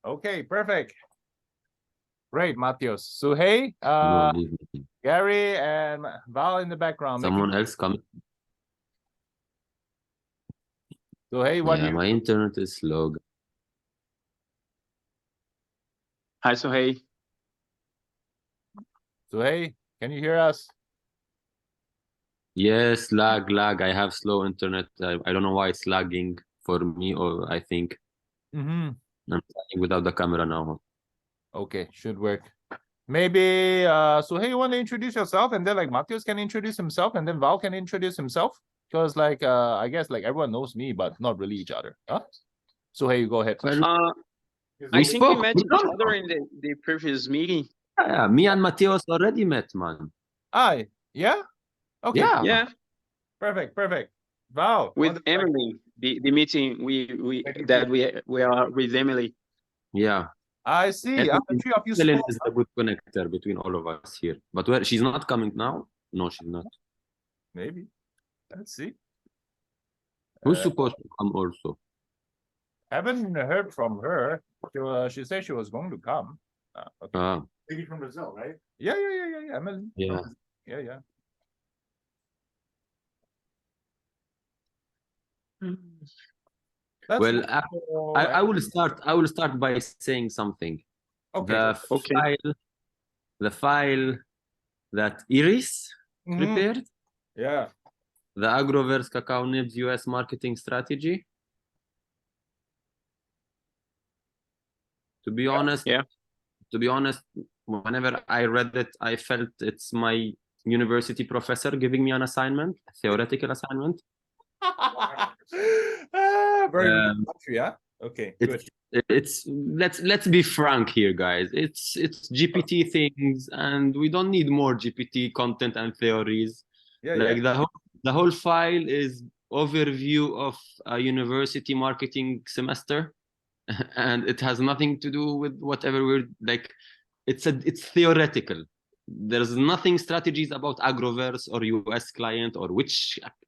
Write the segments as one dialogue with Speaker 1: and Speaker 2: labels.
Speaker 1: Okay, perfect. Great, Matheus. So hey,
Speaker 2: No, leave me.
Speaker 1: Gary and Val in the background.
Speaker 2: Someone else coming.
Speaker 1: So hey, what do
Speaker 2: Yeah,
Speaker 1: you?
Speaker 2: my internet is slow.
Speaker 3: Hi, Sohei.
Speaker 1: So hey, can you hear us?
Speaker 2: Yes, lag. I have slow internet. I don't know why it's lagging for me, or I think
Speaker 1: Mm-hmm.
Speaker 2: I'm playing without the camera now.
Speaker 1: Okay, should work. Maybe so hey, you want to introduce yourself, and then like Matheus can introduce himself, and then Val can introduce himself. Because like I guess like everyone knows me, but not really each other. Huh? So hey, you go ahead.
Speaker 2: Well,
Speaker 3: I
Speaker 2: we
Speaker 3: think we
Speaker 2: spoke.
Speaker 3: met each other in the previous meeting.
Speaker 2: Yeah, me and Matthias already met, man.
Speaker 1: Hi. Yeah? Okay.
Speaker 2: Yeah.
Speaker 3: Yeah,
Speaker 1: Perfect. Val.
Speaker 3: with Emily, the meeting we are with Emily.
Speaker 2: Yeah.
Speaker 1: I see. The three of you
Speaker 2: Emelin
Speaker 1: spoke.
Speaker 2: is the good connector between all of us here. But where she's not coming now? No, she's not.
Speaker 1: Maybe. Let's see.
Speaker 2: Who's supposed to come also?
Speaker 1: Haven't heard from her. She said she was going to come. Okay.
Speaker 4: Lady from Brazil, right?
Speaker 1: Yeah. Emelin.
Speaker 2: Yeah.
Speaker 1: Yeah. That's
Speaker 2: Well,
Speaker 1: wonderful.
Speaker 2: I will start. I will start by saying something.
Speaker 1: Okay.
Speaker 2: The file that Iris
Speaker 1: Mhm.
Speaker 2: prepared,
Speaker 1: Yeah.
Speaker 2: the Agroverse Cacao Nibs US marketing strategy. To be honest, whenever I read it, I felt it's my university professor giving me an assignment, a theoretical assignment.
Speaker 1: Very country, yeah. Okay, good.
Speaker 2: It's let's be frank here, guys. It's GPT things, and we don't need more GPT content and theories.
Speaker 1: Yeah.
Speaker 2: The whole file is overview of a university marketing semester, and it has nothing to do with whatever we're like. It's theoretical. There's nothing strategies about Agroverse or US client or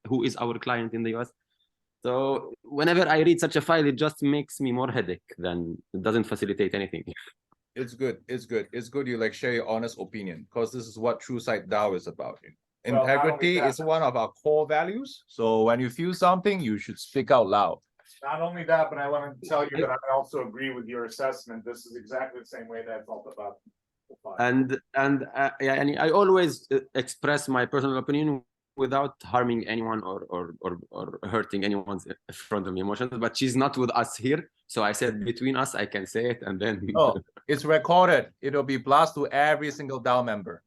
Speaker 2: who is our client in the US. So whenever I read such a file, it just makes me more headache than it doesn't facilitate anything.
Speaker 1: It's good. It's good you like share your honest opinion, because this is what TrueSight DAO is about. Integrity is one of our core values. So when you feel something, you should speak out loud.
Speaker 4: Not only that, but I want to tell you that I also agree with your assessment. This is exactly the same way that I felt about the file.
Speaker 2: And I always express my personal opinion without harming anyone or hurting anyone's front of me emotions. But she's not with us here, so I said between us I can say it, and then
Speaker 1: it's recorded. It'll be blast to every single DAO member.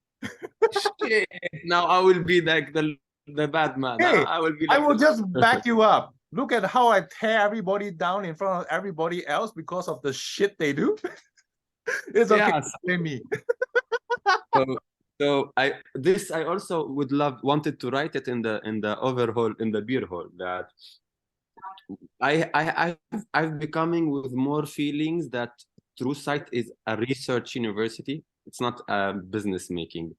Speaker 2: Shit. Now I will be like the bad man.
Speaker 1: Hey,
Speaker 2: I will be like
Speaker 1: I will just back you up. Look at how I tear everybody down in front of everybody else because of the shit they do. It's okay to blame me.
Speaker 2: So I also wanted to write it in the overhaul, in the beer hall, that I've becoming with more feelings that TrueSight is a research university. It's not a business making.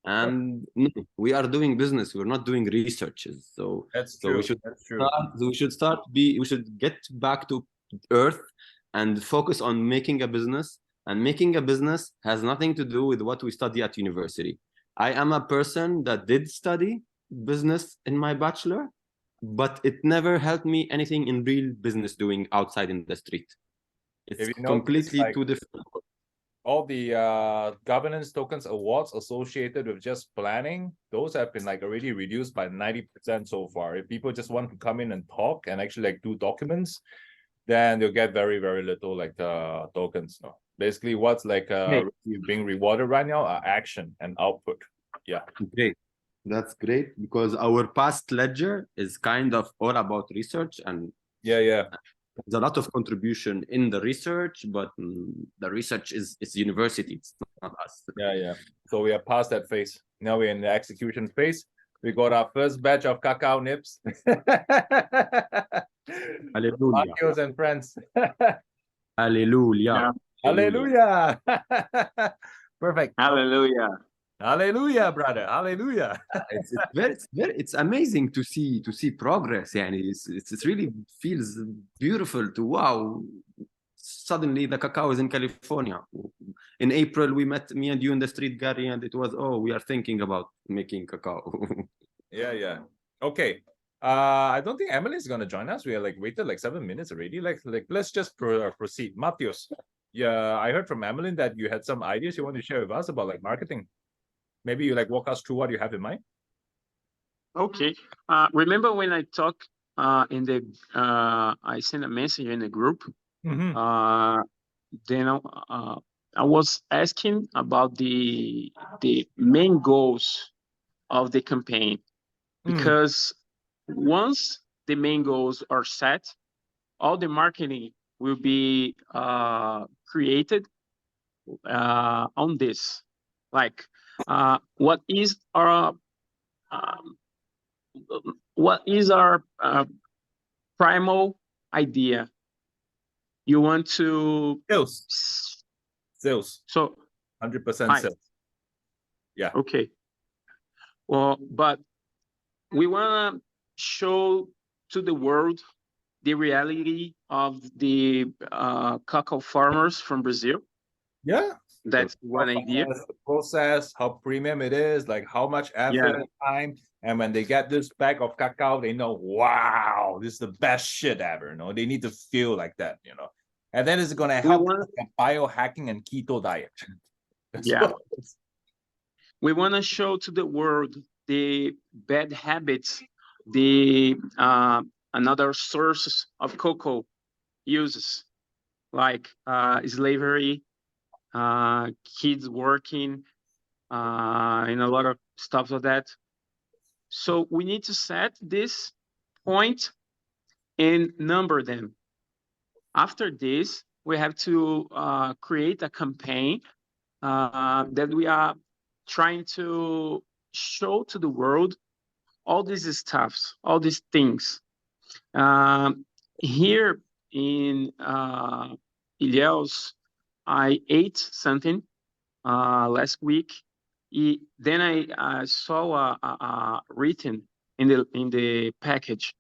Speaker 2: And no, we are doing business. We're not doing researches. So
Speaker 1: that's true.
Speaker 2: We should get back to earth and focus on making a business. And making a business has nothing to do with what we study at university. I am a person that did study business in my bachelor, but it never helped me anything in real business doing outside in the street. It's completely two different.
Speaker 1: All the governance tokens awards associated with just planning, those have been like already reduced by 90% so far. If people just want to come in and talk and actually like do documents, then they'll get very, very little like tokens. No. Basically, what's like being rewarded right now are action and output. Yeah.
Speaker 2: Great. That's great, because our past ledger is kind of all about research, and there's a lot of contribution in the research, but the research is university, it's not us.
Speaker 1: Yeah. So we are past that phase. Now we're in the execution phase. We got our first batch of cacao nibs.
Speaker 2: Hallelujah.
Speaker 1: Marcos and friends.
Speaker 2: Hallelujah.
Speaker 1: Hallelujah. Perfect.
Speaker 3: Hallelujah,
Speaker 1: brother. Hallelujah.
Speaker 2: It's amazing to see progress. And it really feels beautiful to wow. suddenly the cacao is in California. In April, we met, me and you in the street, Gary, and it was, oh, we are thinking about making cacao.
Speaker 1: Yeah. Okay. I don't think Emily is gonna join us. We are like waited like 7 minutes already. Like let's just proceed. Matheus, yeah, I heard from Emelin that you had some ideas you want to share with us about like marketing. Maybe you like walk us through what you have in mind.
Speaker 3: Okay. Remember when I talked in the I sent a message in the group.
Speaker 1: Mhm.
Speaker 3: Then I was asking about the main goals of the campaign, because once the main goals are set, all the marketing will be created on this. Like, what is our primal idea? You want to
Speaker 1: Sales.
Speaker 3: So
Speaker 1: 100% sales. Yeah.
Speaker 3: Okay. Well, but we want to show to the world the reality of the cacao farmers from Brazil.
Speaker 1: Yeah.
Speaker 3: That's one idea.
Speaker 1: The process, how premium it is, like how much effort, time, and when they get this bag of cacao, they know, wow, this is the best shit ever. You know, they need to feel like that, you know. And then it's gonna help biohacking and keto diet.
Speaker 3: We want to show to the world the bad habits, the another sources of cocoa uses, like slavery, kids working, and a lot of stuff like that. So we need to set this point and number them. After this, we have to create a campaign that we are trying to show to the world all these stuffs, all these things. Here in Ilhéus, I ate something last week. Then I saw written in the package,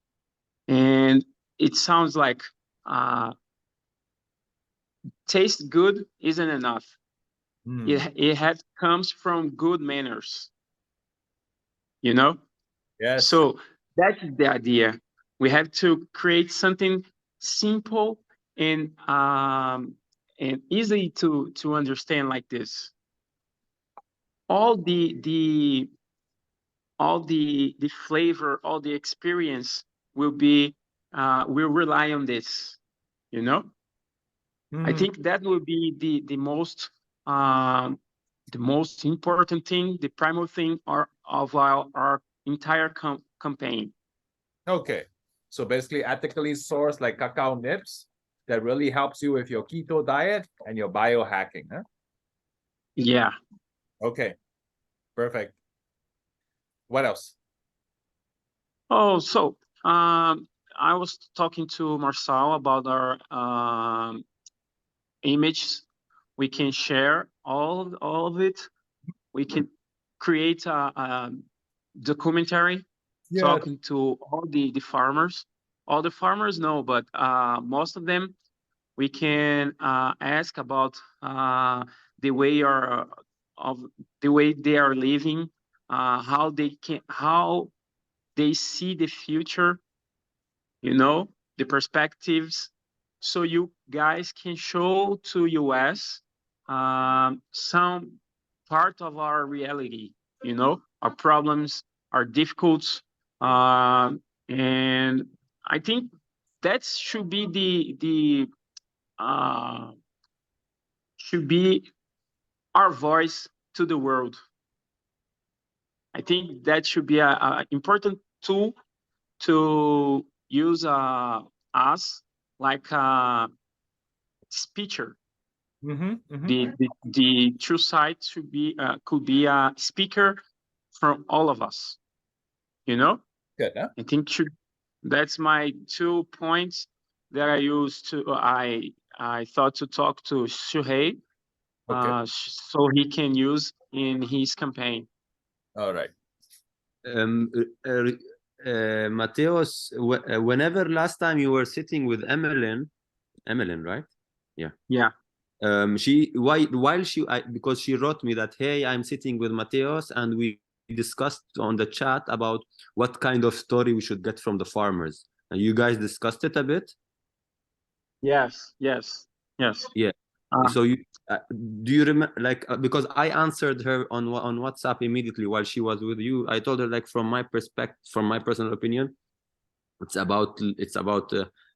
Speaker 3: and it sounds like taste good isn't enough. It comes from good manners, you know.
Speaker 1: Yes.
Speaker 3: So that's the idea. We have to create something simple and easy to understand like this. All the flavor, all the experience will rely on this, you know. I think that will be the most important thing, the primal thing of our entire campaign.
Speaker 1: Okay, so basically ethically sourced like cacao nibs that really helps you with your keto diet and your biohacking, huh?
Speaker 3: Yeah.
Speaker 1: Okay, perfect. What else?
Speaker 3: Oh, so I was talking to Marcel about our images. We can share all of it. We can create a documentary talking to all the farmers. All the farmers know, but most of them we can ask about the way they are living, how they see the future, you know, the perspectives. So you guys can show to US some part of our reality, you know, our problems, our difficulties, and I think that should be our voice to the world. I think that should be a important tool to use us like a speaker. The TrueSight should be could be a speaker from all of us. You know.
Speaker 1: Good. Huh?
Speaker 3: I think that's my 2 points that I used to. I thought to talk to Shuhei, so he can use in his campaign.
Speaker 1: All right.
Speaker 2: Mateos, whenever last time you were sitting with Emelin, right?
Speaker 3: Yeah.
Speaker 2: Because she wrote me that, hey, I'm sitting with Mateos and we discussed on the chat about what kind of story we should get from the farmers. And you guys discussed it a bit.
Speaker 3: Yes.
Speaker 2: Yeah.
Speaker 3: Uh,
Speaker 2: So do you remember, like, because I answered her on WhatsApp immediately while she was with you. I told her, like, from my perspective, from my personal opinion, it's about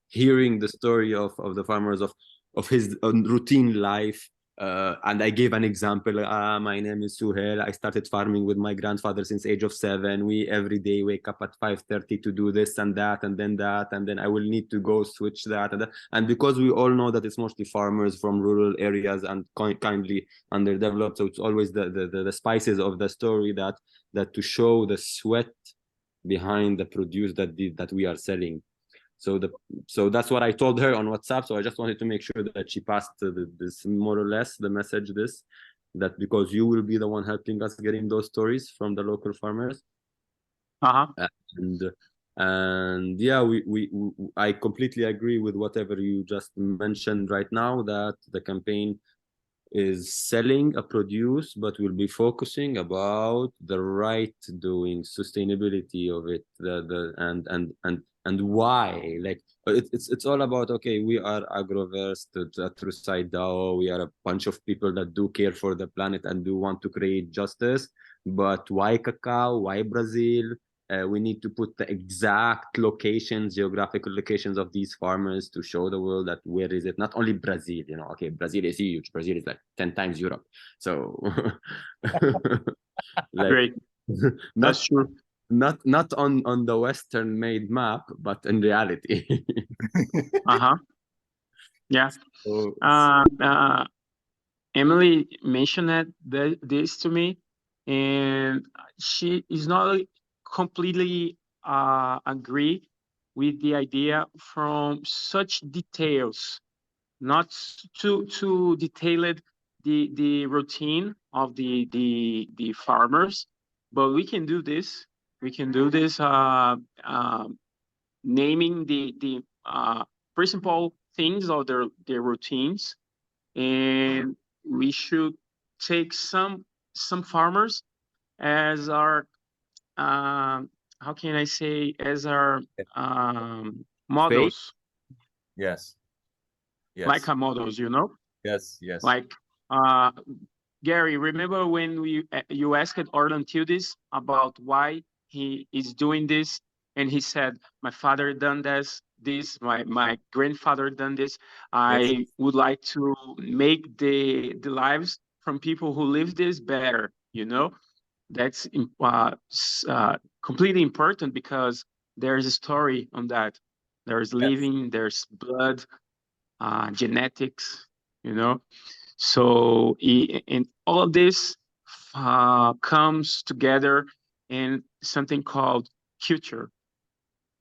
Speaker 2: hearing the story of the farmers, of his routine life. And I gave an example. My name is Suhail. I started farming with my grandfather since age of 7. We every day wake up at 5:30 to do this and that, and then I will need to go switch that and that. And because we all know that it's mostly farmers from rural areas and kindly underdeveloped, so it's always the spices of the story that to show the sweat behind the produce that we are selling. So that's what I told her on WhatsApp. So I just wanted to make sure that she passed this, more or less, the message, that because you will be the one helping us getting those stories from the local farmers. And yeah, I completely agree with whatever you just mentioned right now, that the campaign is selling a produce, but we'll be focusing about the right doing, sustainability of it, and why. Like, it's all about, okay, we are Agroverse, TrueSight DAO. We are a bunch of people that do care for the planet and do want to create justice. But why cacao? Why Brazil? We need to put the exact locations, geographical locations of these farmers to show the world that where is it. Not only Brazil, okay, Brazil is huge. Brazil is like 10 times Europe. So like,
Speaker 3: Great. That's true.
Speaker 2: Not on the Western made map, but in reality.
Speaker 3: Yeah. Emily mentioned this to me, and she is not completely agree with the idea from such details, not too detailed, the routine of the farmers, but we can do this. We can do this, naming the principal things of their routines, and we should take some farmers as our, how can I say, as our models.
Speaker 1: Yes.
Speaker 3: Like our models,
Speaker 1: Yes.
Speaker 3: Like, Gary, remember when you asked Orlando Tildis about why he is doing this, and he said, my father done this, my grandfather done this. I would like to make the lives from people who live this better. That's completely important, because there's a story on that. There's living, there's blood, genetics, So and all of this comes together in something called culture.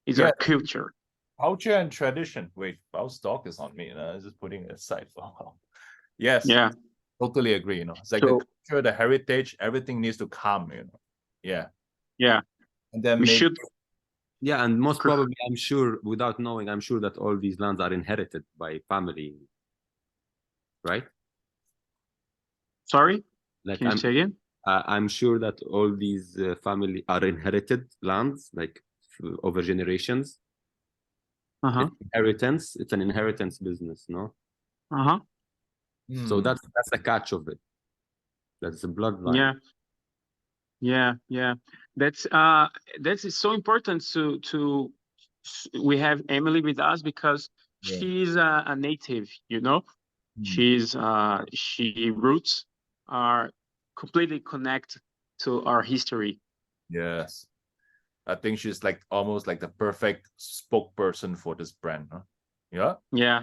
Speaker 3: It's our culture.
Speaker 1: Culture and tradition. Wait, Bow's dog is on me. I was just putting it aside for a while. Yes.
Speaker 3: Yeah.
Speaker 1: Totally agree. It's like the culture, the heritage, everything needs to come. Yeah.
Speaker 3: Yeah.
Speaker 1: And then
Speaker 3: we should.
Speaker 2: Yeah, and most probably, I'm sure, without knowing, I'm sure that all these lands are inherited by family, right?
Speaker 3: Sorry?
Speaker 2: Like,
Speaker 3: can you say again?
Speaker 2: I'm sure that all these family are inherited lands, like over generations. Inheritance. It's an inheritance business, no? So that's the catch of it. That's the bloodline.
Speaker 3: Yeah. That's so important to we have Emily with us, because she's a native, she's she roots are completely connected to our history.
Speaker 1: Yes, I think she's like almost like the perfect spokesperson for this brand, huh?
Speaker 3: Yeah.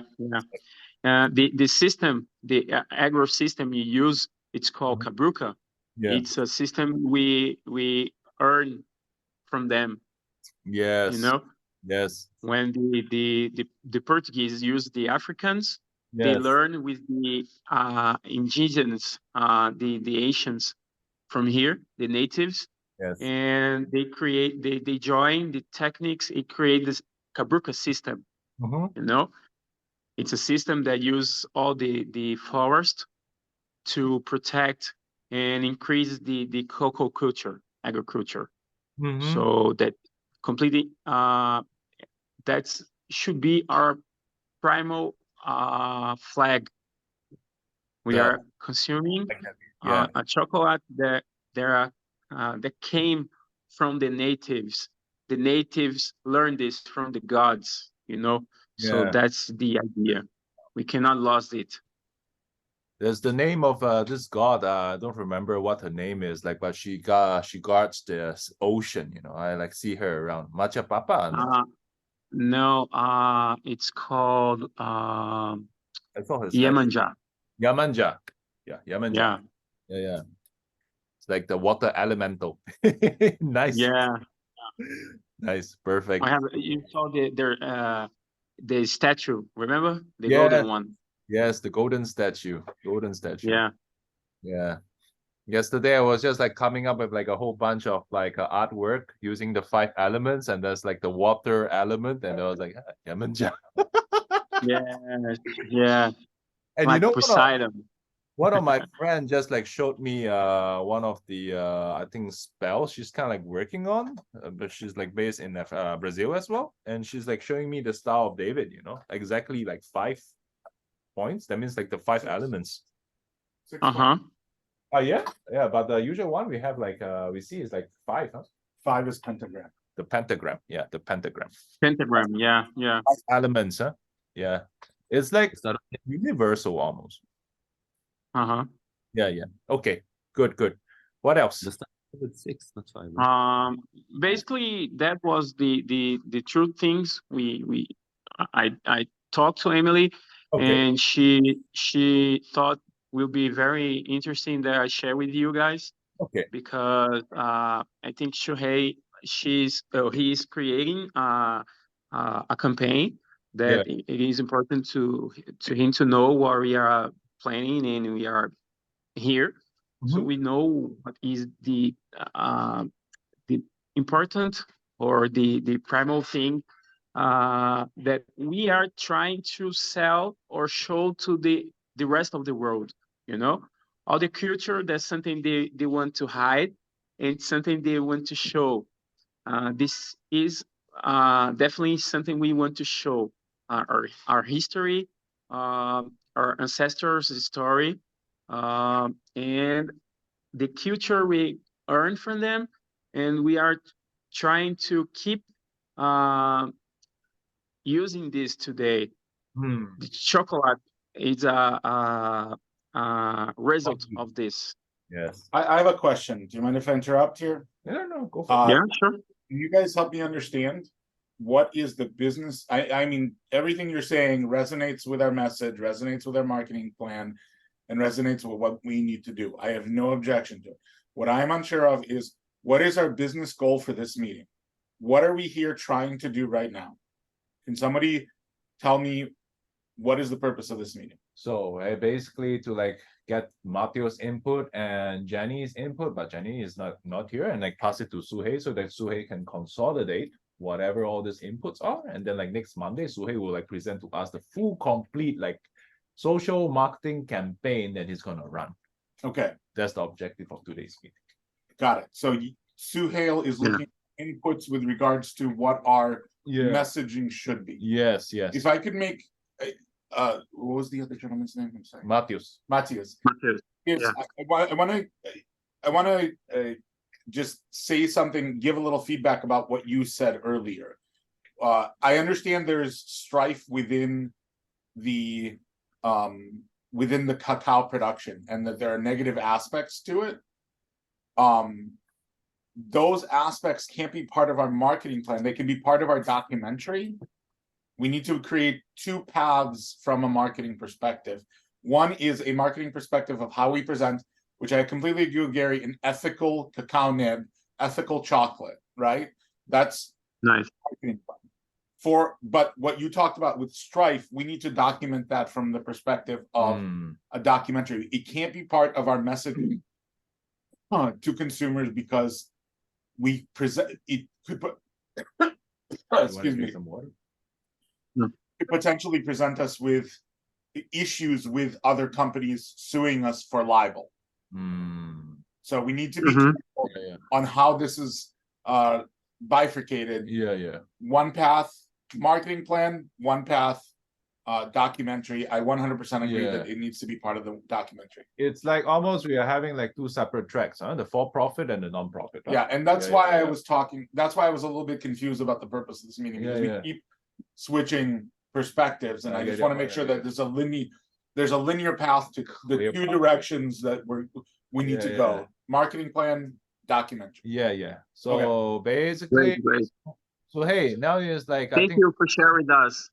Speaker 3: The system, the agro system you use, it's called Cabruca. It's a system we earn from them.
Speaker 1: Yes.
Speaker 3: When the Portuguese use the Africans, they learn with the indigenous, the Asians from here, the natives, and they join the techniques. It create this Cabruca system, It's a system that uses all the forest to protect and increase the cocoa culture, agriculture. So that completely that's should be our primal flag. We are consuming a chocolate that that came from the natives. The natives learned this from the gods, you know. So that's the idea. We cannot lose it.
Speaker 1: There's the name of this god. I don't remember what her name is. Like, but she guards the ocean. You know, I like see her around. Macha Papa.
Speaker 3: No, it's called
Speaker 1: I saw her.
Speaker 3: Yemanja.
Speaker 1: Yamanja. Yeah, Yamanja. Yeah. It's like the water elemental. Nice.
Speaker 3: Yeah.
Speaker 1: Nice. Perfect.
Speaker 3: You saw the statue, remember? The golden one.
Speaker 1: Yes, the golden statue.
Speaker 3: Yeah.
Speaker 1: Yeah. Yesterday I was just like coming up with like a whole bunch of like artwork using the 5 elements, and there's like the water element, and I was like, Yamanja.
Speaker 3: Yeah.
Speaker 1: And
Speaker 3: like
Speaker 1: you know,
Speaker 3: Poseidon.
Speaker 1: one of my friends just like showed me one of the I think spells she's kind of like working on, but she's like based in Brazil as well, and she's like showing me the Star of David, you know, exactly like 5 points. That means like the 5 elements. Oh yeah, but the usual one we have like we see is like 5, huh?
Speaker 4: 5 is pentagram.
Speaker 1: The pentagram, the pentagram.
Speaker 3: Pentagram, yeah.
Speaker 1: 5 elements, huh? Yeah, it's like universal almost. Yeah. Okay, good. What else?
Speaker 2: With 6, that's fine.
Speaker 3: Basically that was the true things I talked to Emelin, and she thought will be very interesting that I share with you guys. Because I think Shuhei, he's creating a campaign that it is important to him to know what we are planning, and we are here. So we know what is the important or the primal thing that we are trying to sell or show to the rest of the world, you know. All the culture, that's something they want to hide, and something they want to show. This is definitely something we want to show, our history, our ancestors' story, and the culture we earned from them, and we are trying to keep using this today. The chocolate is a result of this.
Speaker 1: Yes.
Speaker 4: I have a question. Do you mind if I interrupt here?
Speaker 1: No, go for it.
Speaker 3: Yeah, sure.
Speaker 4: Can you guys help me understand what is the business? I mean, everything you're saying resonates with our message, resonates with our marketing plan, and resonates with what we need to do. I have no objection to it. What I'm unsure of is, what is our business goal for this meeting? What are we here trying to do right now? Can somebody tell me what is the purpose of this meeting?
Speaker 1: So basically to like get Mattheo's input and Jenny's input, but Jenny is not here, and like pass it to Suhei so that Suhei can consolidate whatever all these inputs are, and then like next Monday Suhei will like present to us the full complete like social marketing campaign that he's gonna run.
Speaker 4: Okay,
Speaker 1: that's the objective of today's meeting.
Speaker 4: Got it. So Suhail is looking at inputs with regards to what our messaging should be.
Speaker 1: Yes.
Speaker 4: If I could make what was the other gentleman's name? I'm sorry.
Speaker 1: Matheus.
Speaker 4: Yes, I want to just say something, give a little feedback about what you said earlier. I understand there's strife within the cacao production, and that there are negative aspects to it. Those aspects can't be part of our marketing plan. They can be part of our documentary. We need to create 2 paths from a marketing perspective. One is a marketing perspective of how we present, which I completely agree with Gary, an ethical cacao nib, ethical chocolate, right? That's
Speaker 3: nice.
Speaker 4: But what you talked about with strife, we need to document that from the perspective of a documentary. It can't be part of our messaging to consumers, because we present it could put excuse me. could potentially present us with issues with other companies suing us for libel. So we need to be careful on how this is bifurcated.
Speaker 1: Yeah.
Speaker 4: One path marketing plan, one path documentary. I 100% agree that it needs to be part of the documentary.
Speaker 1: It's like almost we are having like two separate tracks, huh? The for-profit and the non-profit. Huh?
Speaker 4: Yeah, and that's why I was talking. That's why I was a little bit confused about the purpose of this meeting, because we keep switching perspectives, and I just want to make sure that there's a linear path to the two directions that we need to go. Marketing plan, documentary.
Speaker 1: Yeah. So basically,
Speaker 3: Great.
Speaker 1: so hey, now it's like
Speaker 3: Thank you for sharing with us.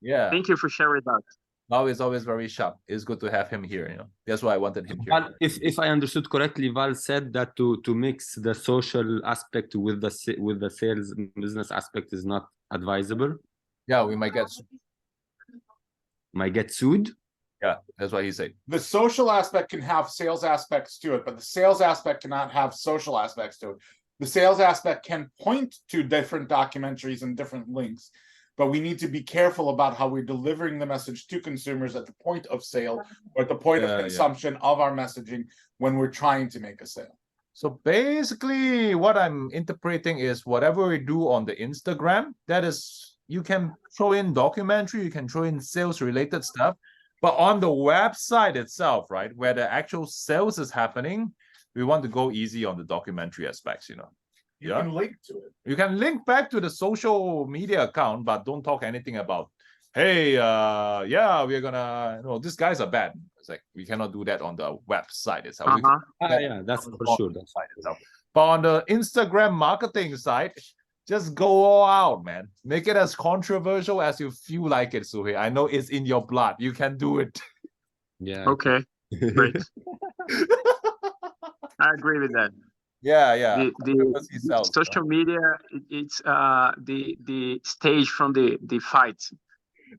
Speaker 1: Yeah.
Speaker 3: Thank you for sharing with us.
Speaker 1: Now is always very sharp. It's good to have him here, you know. That's why I wanted him here.
Speaker 2: Val, if I understood correctly, Val said that to mix the social aspect with the sales business aspect is not advisable.
Speaker 1: Yeah, we might get
Speaker 2: sued.
Speaker 1: Yeah, that's what he said.
Speaker 4: The social aspect can have sales aspects to it, but the sales aspect cannot have social aspects to it. The sales aspect can point to different documentaries and different links, but we need to be careful about how we're delivering the message to consumers at the point of sale or at the point of consumption of our messaging when we're trying to make a sale.
Speaker 1: So basically what I'm interpreting is whatever we do on the Instagram, that is, you can throw in documentary, you can throw in sales related stuff, but on the website itself, right, where the actual sales is happening, we want to go easy on the documentary aspects, you know.
Speaker 4: You can link to it.
Speaker 1: You can link back to the social media account, but don't talk anything about, hey, we're gonna, these guys are bad. It's like, we cannot do that on the website itself.
Speaker 2: Yeah, that's for sure. That's
Speaker 1: itself. But on the Instagram marketing side, just go all out, man. Make it as controversial as you feel like it, Suhei. I know it's in your blood. You can do it.
Speaker 2: Yeah.
Speaker 3: Okay. Great. I agree with that.
Speaker 1: Yeah.
Speaker 3: The social media, it's the stage from the fight.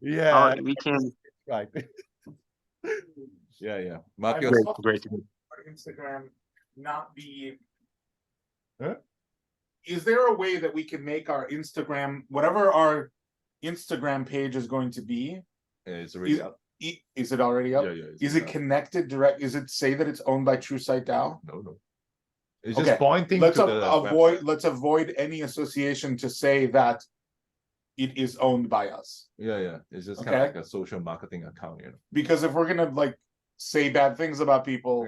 Speaker 1: Yeah.
Speaker 3: We can.
Speaker 1: Right. Yeah.
Speaker 3: Great.
Speaker 4: Instagram not be. Is there a way that we can make our Instagram, whatever our Instagram page is going to be?
Speaker 1: It's already up.
Speaker 4: Is it already up?
Speaker 1: Yeah.
Speaker 4: Is it connected direct? Is it say that it's owned by TrueSight DAO?
Speaker 1: No. It's just pointing
Speaker 4: let's
Speaker 1: to the
Speaker 4: let's avoid any association to say that it is owned by us.
Speaker 1: Yeah. It's just kind of like a social marketing account, you know.
Speaker 4: Because if we're gonna like say bad things about people,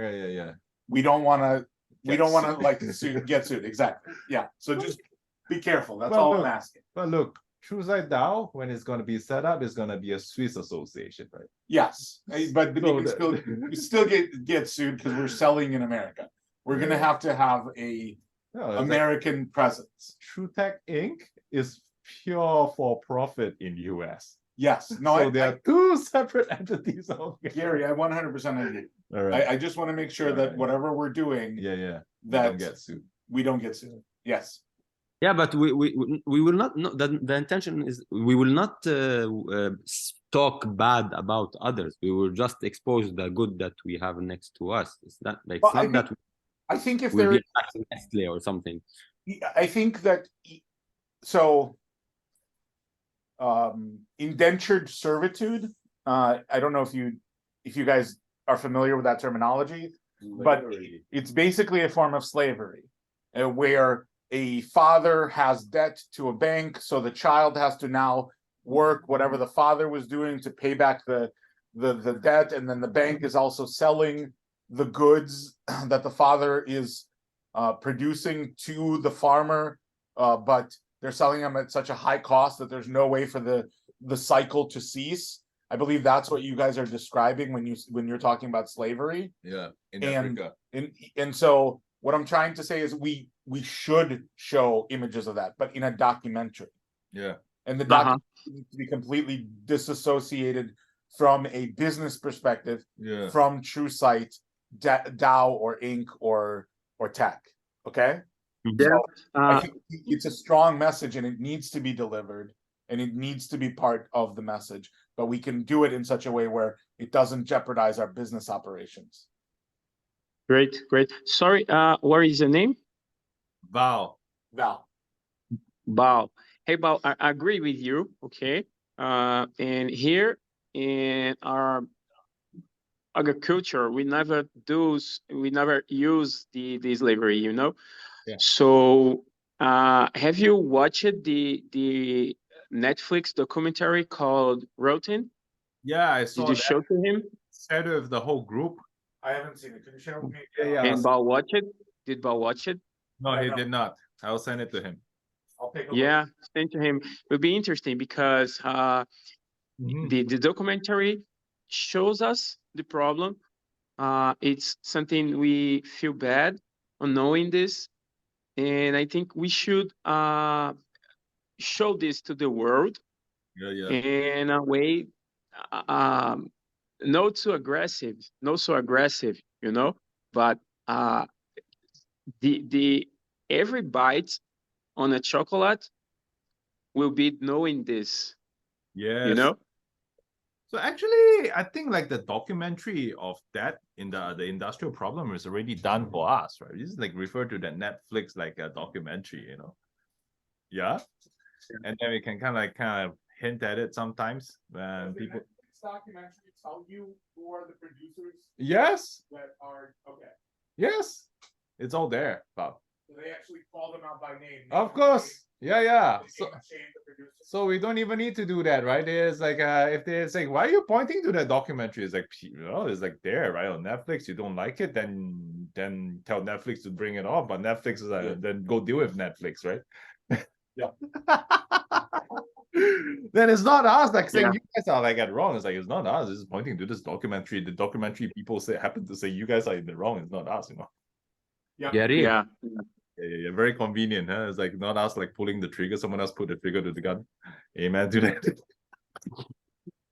Speaker 4: we don't want to. We don't want to like get sued. Exactly. Yeah. So just be careful. That's all I'm asking.
Speaker 1: But look, TrueSight DAO, when it's going to be set up, is going to be a Swiss association, right?
Speaker 4: Yes, but you can still get sued because we're selling in America. We're gonna have to have a American presence.
Speaker 1: TrueTech Inc. is pure for profit in US.
Speaker 4: Yes.
Speaker 1: No, so there are two separate entities.
Speaker 4: Gary, I 100% agree.
Speaker 1: All right.
Speaker 4: I just want to make sure that whatever we're doing, that we don't get sued. Yes.
Speaker 2: Yeah, but we will not. No, the intention is we will not talk bad about others. We will just expose the good that we have next to us. It's not like
Speaker 4: I think if
Speaker 2: there is Nestle or something.
Speaker 4: I think that indentured servitude. I don't know if you guys are familiar with that terminology, but it's basically a form of slavery, where a father has debt to a bank, so the child has to now work whatever the father was doing to pay back the debt, and then the bank is also selling the goods that the father is producing to the farmer, but they're selling them at such a high cost that there's no way for the cycle to cease. I believe that's what you guys are describing when you're talking about slavery.
Speaker 1: Yeah, in Africa.
Speaker 4: And so what I'm trying to say is we should show images of that, but in a documentary.
Speaker 1: Yeah.
Speaker 4: And the documentary needs to be completely disassociated from a business perspective, from TrueSight DAO or Inc. or tech. Okay. So I think it's a strong message and it needs to be delivered and it needs to be part of the message, but we can do it in such a way where it doesn't jeopardize our business operations.
Speaker 3: Great. Sorry, what is your name?
Speaker 1: Val.
Speaker 3: Hey, Val, I agree with you. Okay. And here in our agriculture, we never use the slavery, you know.
Speaker 1: Yeah.
Speaker 3: So have you watched the Netflix documentary called Routine?
Speaker 1: Yeah, I
Speaker 3: Did
Speaker 1: saw
Speaker 3: you
Speaker 1: that.
Speaker 3: show to him?
Speaker 1: Shared with the whole group.
Speaker 4: I haven't seen it. Can you share with me?
Speaker 1: Yeah.
Speaker 3: And Bal watch it? Did Bal watch it?
Speaker 1: No, he did not. I'll send it to him.
Speaker 4: I'll take a
Speaker 3: Yeah, send to him. It would be interesting because
Speaker 1: Mhm.
Speaker 3: the documentary shows us the problem. It's something we feel bad on knowing this, and I think we should show this to the world
Speaker 1: Yeah.
Speaker 3: in a way, not so aggressive, you know. But the every bite on a chocolate will be knowing this,
Speaker 1: Yes.
Speaker 3: you know.
Speaker 1: So actually, I think like the documentary of that in the industrial problem is already done for us, right? This is like refer to that Netflix like a documentary, you know. Yeah. And then we can kind of hint at it sometimes when people.
Speaker 4: This documentary tell you who are the producers
Speaker 1: Yes.
Speaker 4: that are okay.
Speaker 1: Yes. It's all there, Bob.
Speaker 4: So they actually call them out by name.
Speaker 1: Of course. Yeah.
Speaker 4: They name and shame the producers.
Speaker 1: So we don't even need to do that, right? There's like if there's like, why are you pointing to that documentary? It's like, well, it's like there, right? On Netflix, you don't like it, then tell Netflix to bring it off. But Netflix is like, then go deal with Netflix, right?
Speaker 4: Yeah.
Speaker 1: Then it's not us like saying
Speaker 3: Yeah.
Speaker 1: you guys are like at wrong. It's like it's not us. It's pointing to this documentary. The documentary people happen to say you guys are in the wrong. It's not us, you know.
Speaker 2: Gary,
Speaker 3: Yeah.
Speaker 1: Yeah. Very convenient, huh? It's like not us like pulling the trigger. Someone else put the trigger to the gun. Amen to that.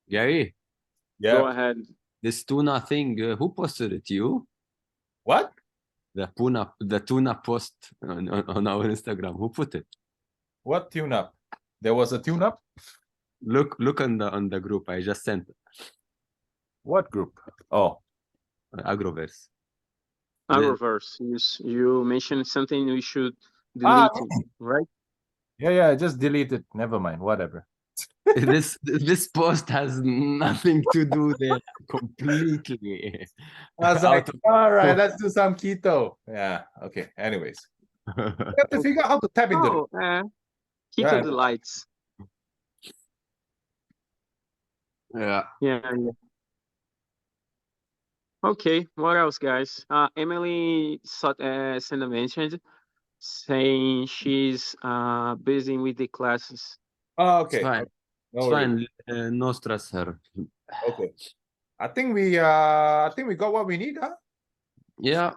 Speaker 2: Gary,
Speaker 3: Go
Speaker 1: Yeah.
Speaker 3: ahead.
Speaker 2: this tuna thing, who posted it? You?
Speaker 1: What?
Speaker 2: The tuna post on our Instagram. Who put it?
Speaker 1: What tune up? There was a tune up?
Speaker 2: Look on the group. I just sent it.
Speaker 1: What group? Oh,
Speaker 2: Agroverse.
Speaker 3: Agroverse. You mentioned something we should delete, it, right?
Speaker 1: yeah. Just delete it. Never mind. Whatever.
Speaker 2: This post has nothing to do there completely.
Speaker 1: I was like,
Speaker 2: Out of-
Speaker 1: all right, let's do some keto. Yeah. Okay. Anyways, we have to figure out how to tap into it.
Speaker 3: Oh, keep
Speaker 1: Right.
Speaker 3: the lights.
Speaker 2: Yeah.
Speaker 3: Yeah. Okay, what else, guys? Emily sent a message saying she's busy with the classes.
Speaker 1: Oh,
Speaker 2: It's
Speaker 1: okay.
Speaker 2: fine.
Speaker 1: No
Speaker 2: It's
Speaker 1: worries.
Speaker 2: fine. No stress her.
Speaker 1: Okay. I think we got what we need, huh?
Speaker 2: Yeah.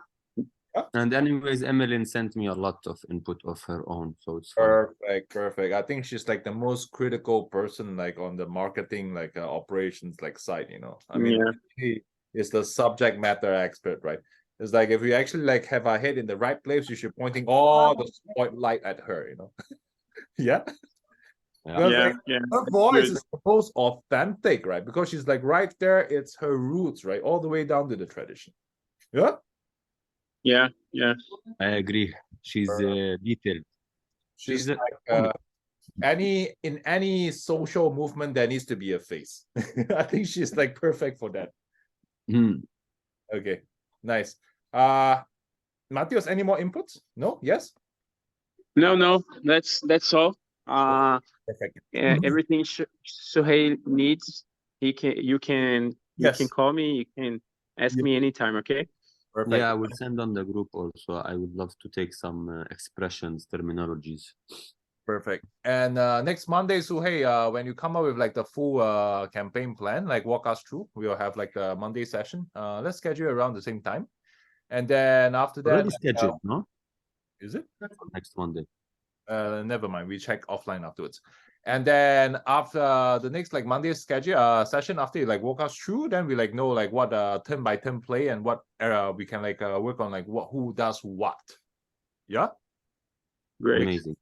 Speaker 1: Yeah.
Speaker 2: And anyways, Emelin sent me a lot of input of her own, so it's fine.
Speaker 1: Perfect. I think she's like the most critical person, like on the marketing, like operations, like side. You know, I mean, she is the subject matter expert, right? It's like if we actually like have our head in the right place, you should pointing all the spotlight at her. You know, yeah. Because, like, her voice is the most authentic, right? Because she's like right there, it's her roots, right? All the way down to the tradition. Yeah.
Speaker 3: Yeah.
Speaker 2: I agree. She's detailed.
Speaker 1: She's
Speaker 2: a-
Speaker 1: like in any social movement there needs to be a face. I think she's like perfect for that. Okay, nice. Matthias, any more inputs? No? Yes?
Speaker 3: No, that's all.
Speaker 1: Perfect.
Speaker 3: Everything Suhail needs, you can call me, you can ask me anytime, okay?
Speaker 1: Perfect.
Speaker 2: Yeah, I will send on the group also. I would love to take some expressions, terminologies.
Speaker 1: Perfect. And next Monday, Suhei, when you come up with like the full campaign plan, like walk us through, we'll have like a Monday session. Let's schedule around the same time. And then after that,
Speaker 2: Already scheduled, no?
Speaker 1: Is it?
Speaker 2: Next Monday.
Speaker 1: Never mind. We check offline afterwards. And then after the next like Monday schedule session, after you like walk us through, then we like know like what turn by turn play and what we can like work on like who does what. Yeah.
Speaker 3: Great.
Speaker 2: Amazing.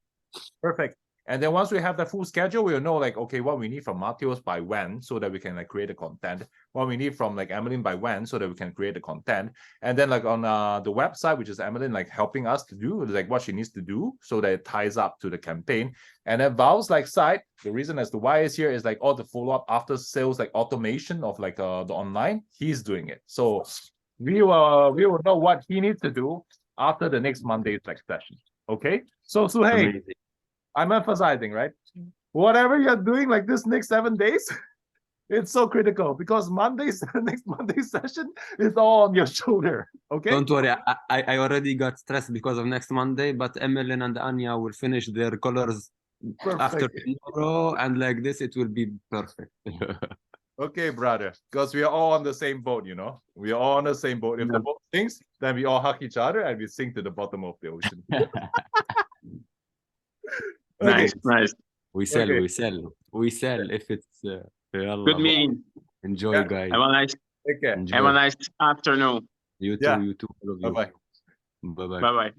Speaker 1: Perfect. And then once we have the full schedule, we'll know like, okay, what we need from Matheus by when, so that we can like create the content. What we need from like Emelin by when, so that we can create the content. And then like on the website, which is Emelin like helping us to do like what she needs to do, so that it ties up to the campaign. And then Val's like side, the reason as to why is here is like all the follow-up after sales, like automation of like the online, he's doing it. So we will know what he needs to do after the next Monday's like session. Okay. So hey.
Speaker 2: Amazing.
Speaker 1: I'm emphasizing, right? Whatever you're doing like this next 7 days, it's so critical because next Monday session is all on your shoulder. Okay.
Speaker 2: Don't worry, I already got stressed because of next Monday, but Emelin and Anya will finish their colors after tomorrow, and like this, it will be perfect.
Speaker 1: Okay, brother, because we are all on the same boat, you know. We are all on the same boat. If the boat sinks, then we all hug each other and we sink to the bottom of the ocean.
Speaker 3: Nice, nice.
Speaker 2: We sell. If it's
Speaker 3: Good meeting.
Speaker 2: Enjoy, guys.
Speaker 3: Have a nice,
Speaker 1: Take care.
Speaker 2: Enjoy.
Speaker 3: have a nice afternoon.
Speaker 2: You too.
Speaker 1: Yeah.
Speaker 2: You too.
Speaker 1: Bye-bye.
Speaker 2: Bye bye.
Speaker 3: Bye bye.